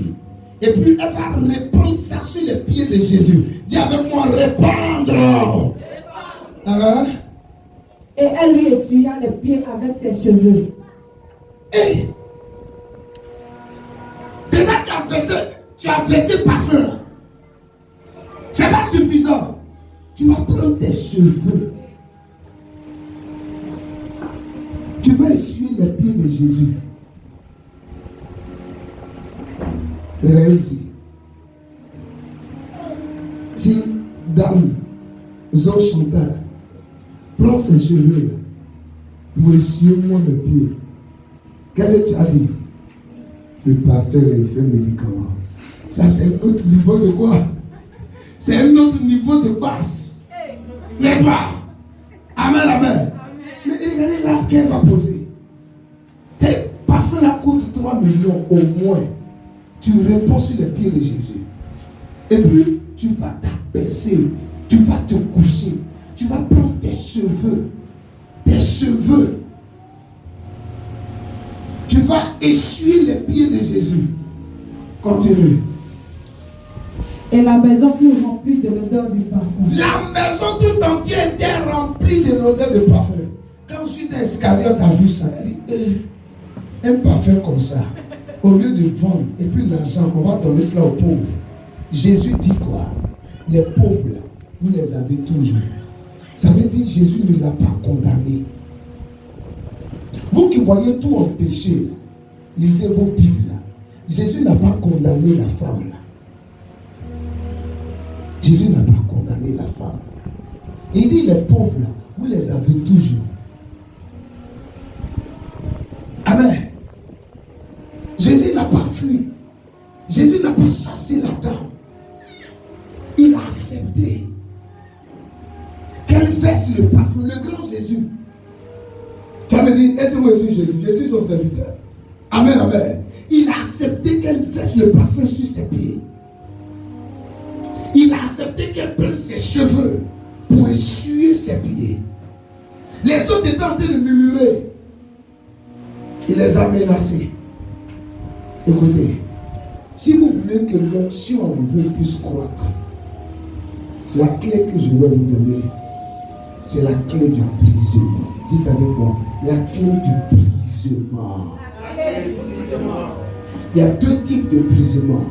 Et puis elle va répandre ça sur les pieds de Jésus. Dis avec moi, répandre. Et elle lui essuya les pieds avec ses cheveux. Hey. Déjà tu as versé parfum. C'est pas suffisant. Tu vas prendre tes cheveux. Tu vas essuyer les pieds de Jésus. Regardez ici. Si Dame Zo Chantal prend ses cheveux pour essuyer moi mes pieds, qu'est-ce que tu as dit? Le pasteur est fait médicament. Ça c'est un autre niveau de quoi? C'est un autre niveau de basse. N'est-ce pas? Amen, amen. Mais regardez l'acte qu'elle va poser. Tes parfums là coûtent 3 millions au moins. Tu réponds sur les pieds de Jésus. Et puis, tu vas t'abaisser. Tu vas te coucher. Tu vas prendre tes cheveux. Tes cheveux. Tu vas essuyer les pieds de Jésus. Continue. Et la maison fut remplie de l'odeur du parfum. La maison tout entière était remplie de l'odeur de parfum. Quand Judas Iscariote a vu ça, il dit, un parfum comme ça, au lieu de vendre, et puis l'argent, on va donner cela aux pauvres. Jésus dit quoi? Les pauvres, là, vous les avez toujours. Ça veut dire que Jésus ne l'a pas condamné. Vous qui voyez tout en péché, lisez vos Bibles. Là. Jésus n'a pas condamné la femme. Là. Jésus n'a pas condamné la femme. Il dit les pauvres, là, vous les avez toujours. Amen. Jésus n'a pas fui. Jésus n'a pas chassé la dame. Il a accepté qu'elle verse le parfum, le grand Jésus. Tu vas me dire, est-ce que moi je suis Jésus? Je suis son serviteur. Amen, amen. Il a accepté qu'elle verse le parfum sur ses pieds. Il a accepté qu'elle prenne ses cheveux pour essuyer ses pieds. Les autres étaient en train de murmurer. Il les a menacés. Écoutez, si vous voulez que l'onction en vous puisse croître, la clé que je vais vous donner, c'est la clé du brisement. Dites avec moi, la clé du brisement. Il y a deux types de brisement.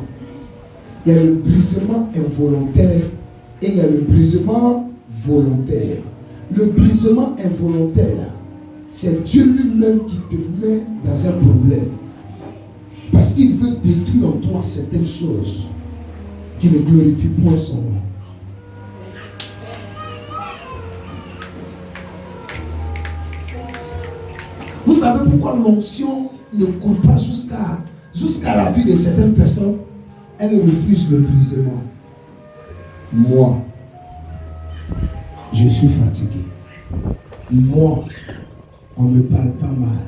Il y a le brisement involontaire et il y a le brisement volontaire. Le brisement involontaire, c'est Dieu lui-même qui te met dans un problème. Parce qu'il veut détruire en toi certaines choses qui ne glorifient point son nom. Vous savez pourquoi l'onction ne coule pas jusqu'à la vie de certaines personnes? Elle refuse le brisement. Moi, je suis fatigué. Moi, on ne me parle pas mal.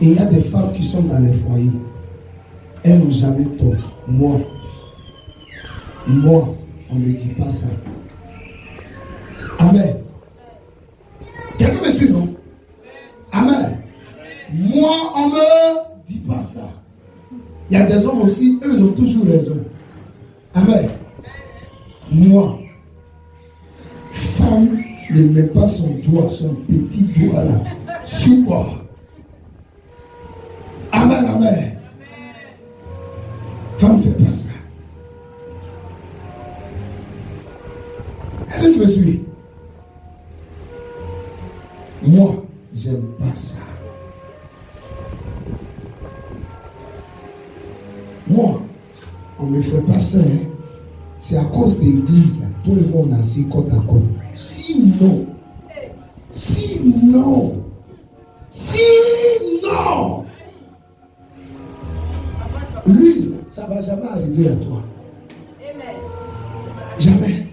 Et il y a des femmes qui sont dans les foyers. Elles n'ont jamais tort. Moi, on ne me dit pas ça. Amen. Quelqu'un me suit, non? Amen. Moi, on ne me dit pas ça. Il y a des hommes aussi, eux, ils ont toujours raison. Amen. Moi, femme ne met pas son doigt, son petit doigt là, sur moi. Amen, amen. Femme ne fait pas ça. Est-ce que tu me suis? Moi, j'aime pas ça. Moi, on ne me fait pas ça. Hein. C'est à cause de l'église. Toi et moi, on a assis côte à côte. Sinon, lui, ça ne va jamais arriver à toi. Jamais.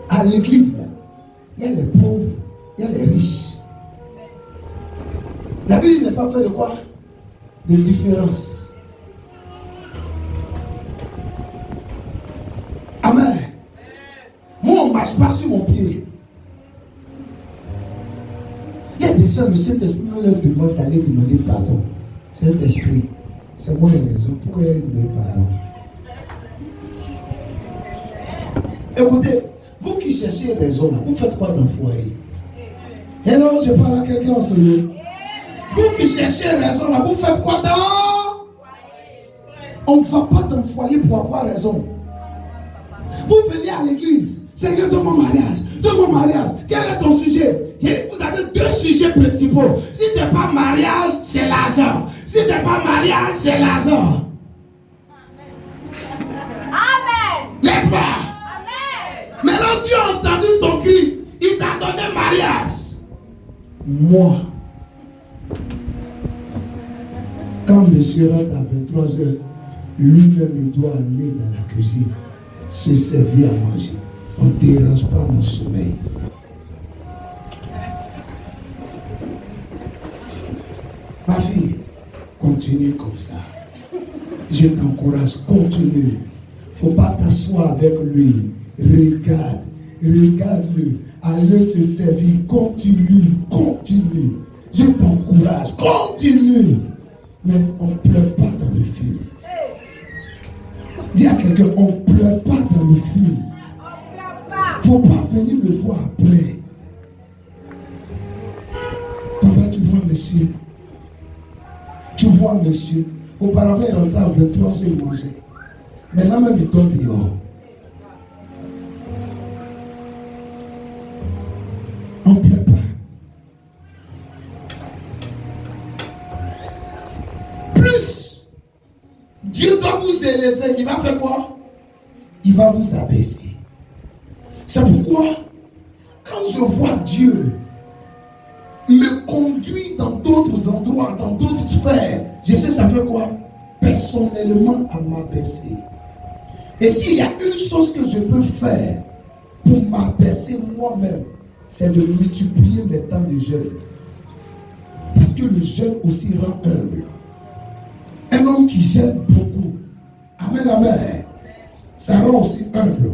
À l'église, il y a les pauvres, il y a les riches. La Bible n'est pas fait de quoi? De différence. Amen. Moi, on ne marche pas sur mon pied. Il y a des gens, le Saint-Esprit leur demande d'aller demander pardon. Saint-Esprit, c'est moi qui ai raison. Pourquoi il a demandé pardon? Écoutez, vous qui cherchez raison, vous faites quoi dans le foyer? Hello, je parle à quelqu'un en ce lieu. Vous qui cherchez raison, là, vous faites quoi dans? On ne va pas dans le foyer pour avoir raison. Vous venez à l'église. Seigneur, donne mon mariage. Donne mon mariage. Quel est ton sujet? Et vous avez deux sujets principaux. Si ce n'est pas mariage, c'est l'argent. Si ce n'est pas mariage, c'est l'argent. Amen. N'est-ce pas? Amen. Maintenant, tu as entendu ton cri. Il t'a donné mariage. Moi, quand monsieur rentre à 23h, lui-même il doit aller dans la cuisine, se servir à manger. On ne dérange pas mon sommeil. Ma fille, continue comme ça. Je t'encourage, continue. Il ne faut pas t'asseoir avec lui. Regarde-le. Allez se servir. Continue. Je t'encourage, continue. Mais on ne pleure pas dans le film. Dis à quelqu'un, on ne pleure pas dans le film. Il ne faut pas venir me voir après. Papa, tu vois monsieur? Tu vois monsieur? Auparavant, il rentrait à 23h, il mangeait. Maintenant même, il dort dehors. On ne pleure pas. Plus Dieu doit vous élever, il va faire quoi? Il va vous abaisser. C'est pourquoi, quand je vois Dieu me conduire dans d'autres endroits, dans d'autres sphères, je sais ça fait quoi? Personnellement à m'abaisser. Et s'il y a une chose que je peux faire pour m'abaisser moi-même, c'est de multiplier mes temps de jeûne. que le jeûne aussi rend humble. Un homme qui jeûne beaucoup. Amen, amen. Ça rend aussi humble.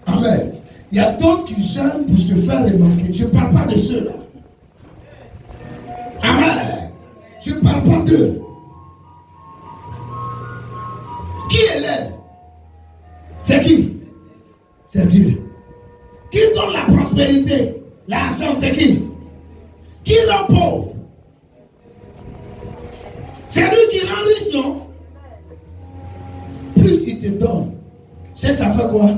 Amen. Il y a d'autres qui jeûnent pour se faire remarquer. Je ne parle pas de ceux-là. Amen. Je ne parle pas d'eux. Qui élève? C'est qui? C'est Dieu. Qui donne la prospérité? L'argent, c'est qui? Qui rend pauvre? C'est lui qui rend riche, non? Plus il te donne, c'est ça fait quoi?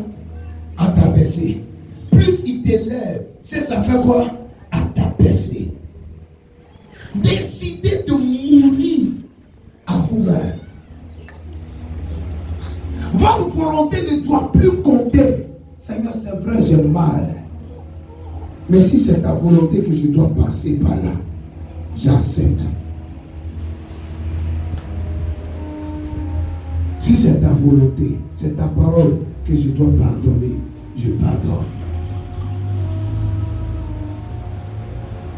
À t'abaisser. Plus il t'élève, c'est ça fait quoi? À t'abaisser. Décidez de mourir à vous-même. Votre volonté ne doit plus compter. Seigneur, c'est vrai, j'ai mal. Mais si c'est ta volonté que je dois passer par là, j'accepte. Si c'est ta volonté, c'est ta parole que je dois pardonner, je pardonne.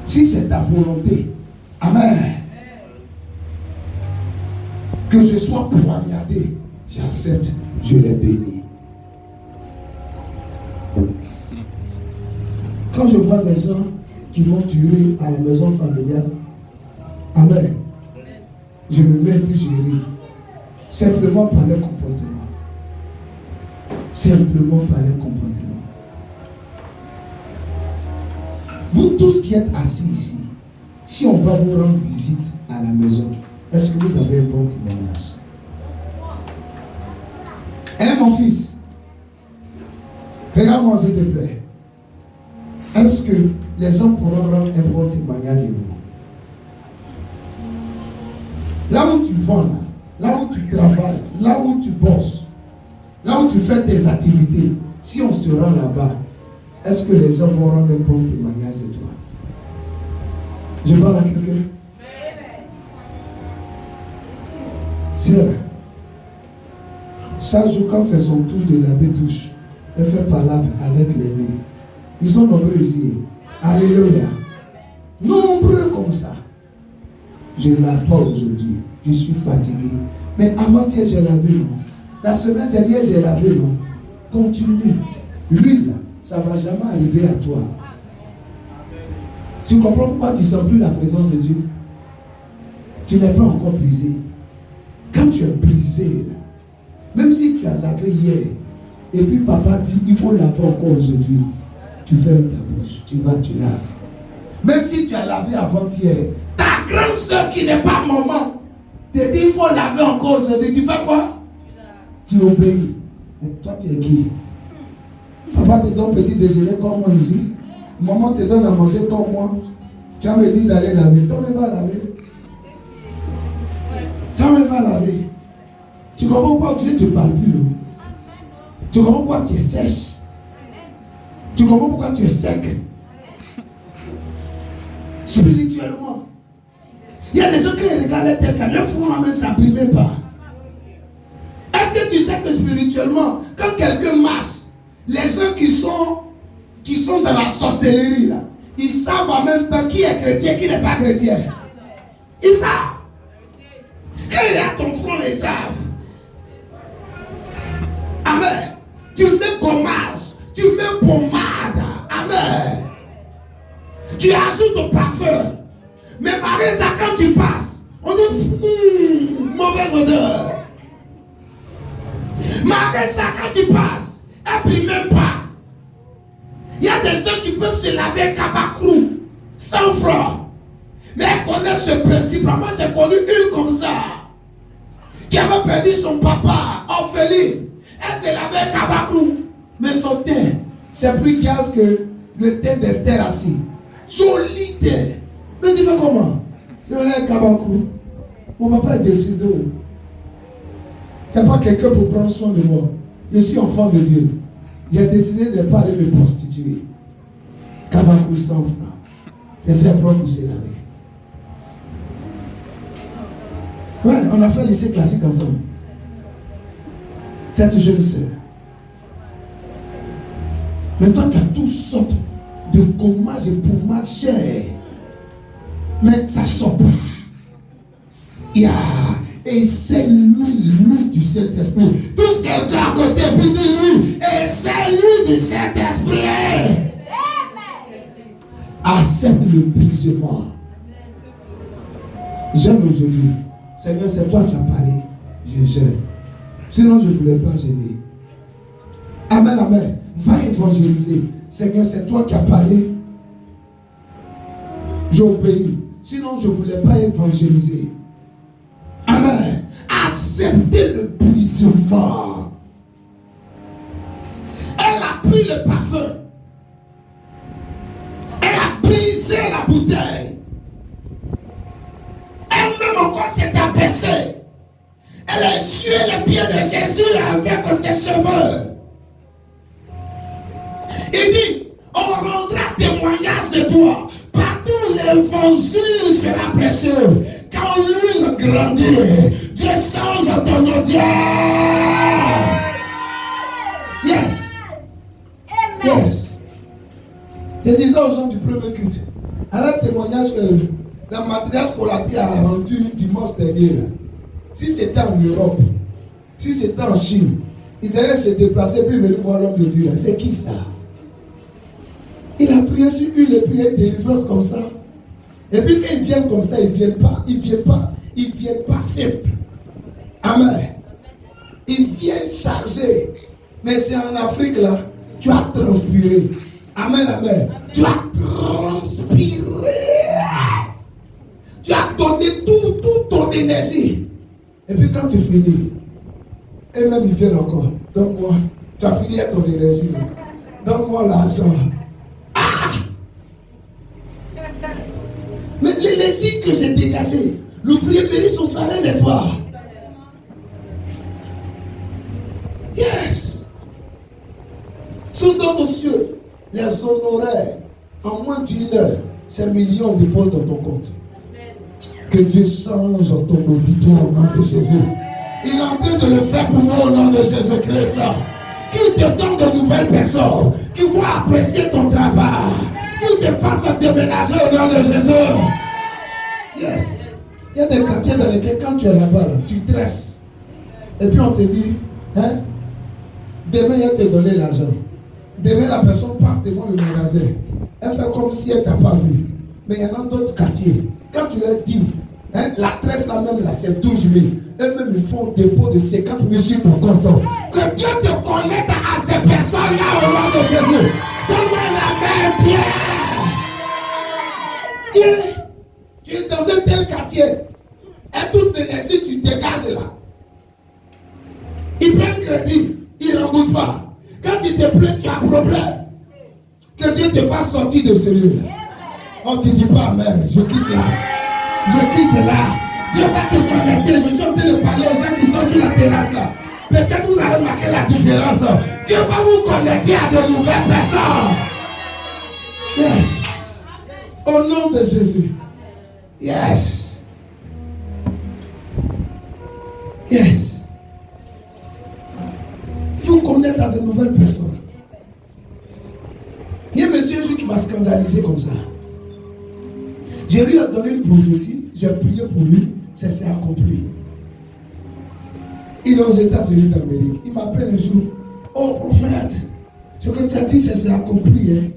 Si c'est ta volonté, amen, que je sois poignardé, j'accepte, je les bénis. Quand je vois des gens qui vont tuer à la maison familiale, amen, je me mets puis je ris. Simplement par leur comportement. Simplement par leur comportement. Vous tous qui êtes assis ici, si on va vous rendre visite à la maison, est-ce que vous avez un bon témoignage? Hein, mon fils? Regarde-moi s'il te plaît. Est-ce que les gens pourront rendre un bon témoignage de vous? Là où tu vends, là où tu travailles, là où tu bosses, là où tu fais tes activités, si on se rend là-bas, est-ce que les gens vont rendre un bon témoignage de toi? Je parle à quelqu'un? C'est là. Chaque jour, quand c'est son tour de laver douche, elle fait palabre avec les nez. Ils sont nombreux ici. Alléluia. Nombreux comme ça. Je ne lave pas aujourd'hui. Je suis fatigué. Mais avant-hier, j'ai lavé, non? La semaine dernière, j'ai lavé, non? Continue. L'huile, ça ne va jamais arriver à toi. Tu comprends pourquoi tu ne sens plus la présence de Dieu? Tu n'es pas encore brisé. Quand tu es brisé, même si tu as lavé hier, et puis papa dit, il faut laver encore aujourd'hui, tu fermes ta bouche, tu vas, tu laves. Même si tu as lavé avant-hier, ta grande soeur qui n'est pas maman, te dit, il faut laver encore aujourd'hui, tu fais quoi? Tu obéis. Mais toi, tu es qui? Papa te donne petit déjeuner comme moi ici. Maman te donne à manger comme moi. Tu vas me dire d'aller laver. Toi, mais va laver. Toi, mais va laver. Tu comprends pourquoi Dieu ne te parle plus, non? Tu comprends pourquoi tu es sèche? Tu comprends pourquoi tu es sec? Spirituellement. Il y a des gens qui regardent les têtes, leur front même ne s'imprime pas. Est-ce que tu sais que spirituellement, quand quelqu'un marche, les gens qui sont dans la sorcellerie, là, ils savent en même temps qui est chrétien, qui n'est pas chrétien. Ils savent. Quand il est à ton front, ils savent. Amen. Tu mets gommage, tu mets pommade. Amen. Tu ajoutes au parfum. Mais malgré ça, quand tu passes, on dit mauvaise odeur. Malgré ça, quand tu passes, elle ne brille même pas. Il y a des gens qui peuvent se laver cabacrou, sans francs. Mais elles connaissent ce principe. Moi, j'ai connu une comme ça, qui avait perdu son papa, orpheline. Elle se lavait cabacrou. Mais son teint, c'est plus gaz que le teint d'Esther assis. Joli teint. Mais tu fais comment? Je vais aller à cabacrou. Mon papa est décédé. Il n'y a pas quelqu'un pour prendre soin de moi. Je suis enfant de Dieu. J'ai décidé de ne pas aller me prostituer. Cabacrou 100 francs. C'est simple pour se laver. Ouais, on a fait lycée classique ensemble. Cette jeune sœur. Mais toi, tu as toutes sortes de gommages et pommades chères. Mais ça ne sort pas. Et c'est lui du Saint-Esprit. Tout ce qu'elle a à côté, puis dit lui. Et c'est lui du Saint-Esprit. Accepte le brisement. J'aime aujourd'hui. Seigneur, c'est toi qui as parlé. Je gère. Sinon, je ne voulais pas gêner. Amen, amen. Va évangéliser. Seigneur, c'est toi qui as parlé. J'obéis. Sinon, je ne voulais pas évangéliser. Amen. Acceptez le brisement. Elle a pris le parfum. Elle a brisé la bouteille. Elle-même encore s'est abaissée. Elle a essuyé les pieds de Jésus avec ses cheveux. Il dit, on rendra témoignage de toi. Partout l'évangile sera prêché. Quand lui grandit, Dieu change ton audience. Yes. Yes. Je disais aux gens du premier culte, à un témoignage que la matriarche Colati a rendu dimanche dernier, là. Si c'était en Europe, si c'était en Chine, ils allaient se déplacer puis venir voir l'homme de Dieu. C'est qui ça? Il a prié sur une et prié une délivrance comme ça. Et puis quand ils viennent comme ça, ils ne viennent pas simples. Amen. Ils viennent chargés. Mais c'est en Afrique là, tu as transpiré. Amen, amen. Tu as transpiré. Tu as donné toute ton énergie. Et puis quand tu finis, et même ils viennent encore. Donne-moi. Tu as fini avec ton énergie. Donne-moi l'argent. Mais l'énergie que j'ai dégagée, l'ouvrier mérite son salaire, n'est-ce pas? Yes. Sous d'autres cieux, les honoraires, en moins d'une heure, c'est millions de postes dans ton compte. Que Dieu change ton auditoire au nom de Jésus. Il est en train de le faire pour moi au nom de Jésus-Christ. Qu'il te donne de nouvelles personnes qui vont apprécier ton travail. Qu'il te fasse déménager au nom de Jésus. Yes. Il y a des quartiers dans lesquels quand tu es là-bas, là, tu tresses. Et puis on te dit, hein, demain il va te donner l'argent. Demain la personne passe devant le magasin. Elle fait comme si elle ne t'a pas vu. Mais il y en a d'autres quartiers. Quand tu leur dis, hein, la tresse là même là c'est 12 000. Eux-mêmes ils font un dépôt de 50 000 sur ton compte. Que Dieu te connecte à ces personnes-là au nom de Jésus. Donne-moi la main bien. Tu es dans un tel quartier. Et toute l'énergie tu dégages là. Ils prennent crédit. Ils ne remboursent pas. Quand ils te plaint, tu as un problème. Que Dieu te fasse sortir de ce lieu. On ne te dit pas amen. Je quitte là. Je quitte là. Dieu va te connecter. Je suis en train de parler aux gens qui sont sur la terrasse là. Peut-être vous allez marquer la différence. Dieu va vous connecter à de nouvelles personnes. Yes. Au nom de Jésus. Yes. Yes. Il faut connaître à de nouvelles personnes. Il y a un monsieur qui m'a scandalisé comme ça. J'ai lui a donné une prophétie, j'ai prié pour lui, ça s'est accompli. Il est aux États-Unis d'Amérique. Il m'appelle un jour. Oh prophète, ce que tu as dit, ça s'est accompli. Hein?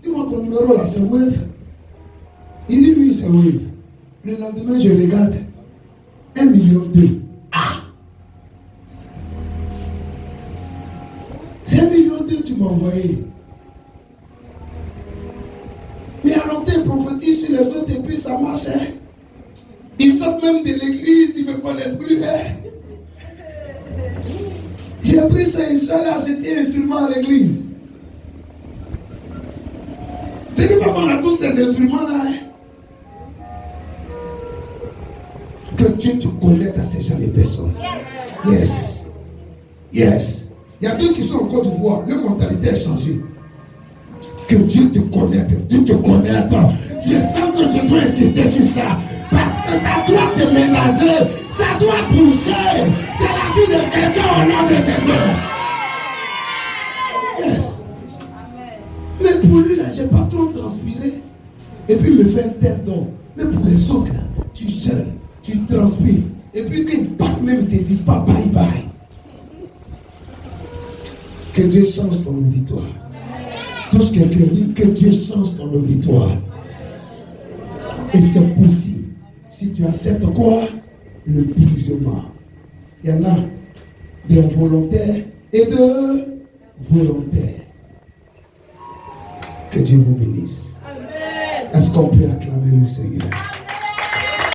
Dis-moi ton numéro là, c'est Wave. Il dit oui, c'est Wave. Le lendemain, je regarde. 1,2 million. Ah! C'est 1,2 million tu m'as envoyé. Il a rentré prophétise sur les autres et puis ça marchait. Ils sortent même de l'église, ils ne me connaissent plus. Hein? J'ai pris ça et j'allais acheter un instrument à l'église. C'est qu'il faut qu'on a tous ces instruments-là. Hein? Que Dieu te connecte à ces gens de personnes. Yes. Yes. Il y a deux qui sont en Côte d'Ivoire, leur mentalité a changé. Que Dieu te connecte, Dieu te connecte. Je sens que je dois insister sur ça. Parce que ça doit te ménager, ça doit pousser dans la vie de quelqu'un au nom de Jésus. Yes. Mais pour lui là, j'ai pas trop transpiré. Et puis il me fait un tel don. Mais pour les autres, là, tu jeûnes, tu transpires. Et puis qu'ils partent même, ne te disent pas bye bye. Que Dieu change ton auditoire. Touche quelqu'un, dit que Dieu change ton auditoire. Et c'est possible. Si tu acceptes quoi? Le brisement. Il y en a des volontaires et de volontaires. Que Dieu vous bénisse. Est-ce qu'on peut acclamer le Seigneur?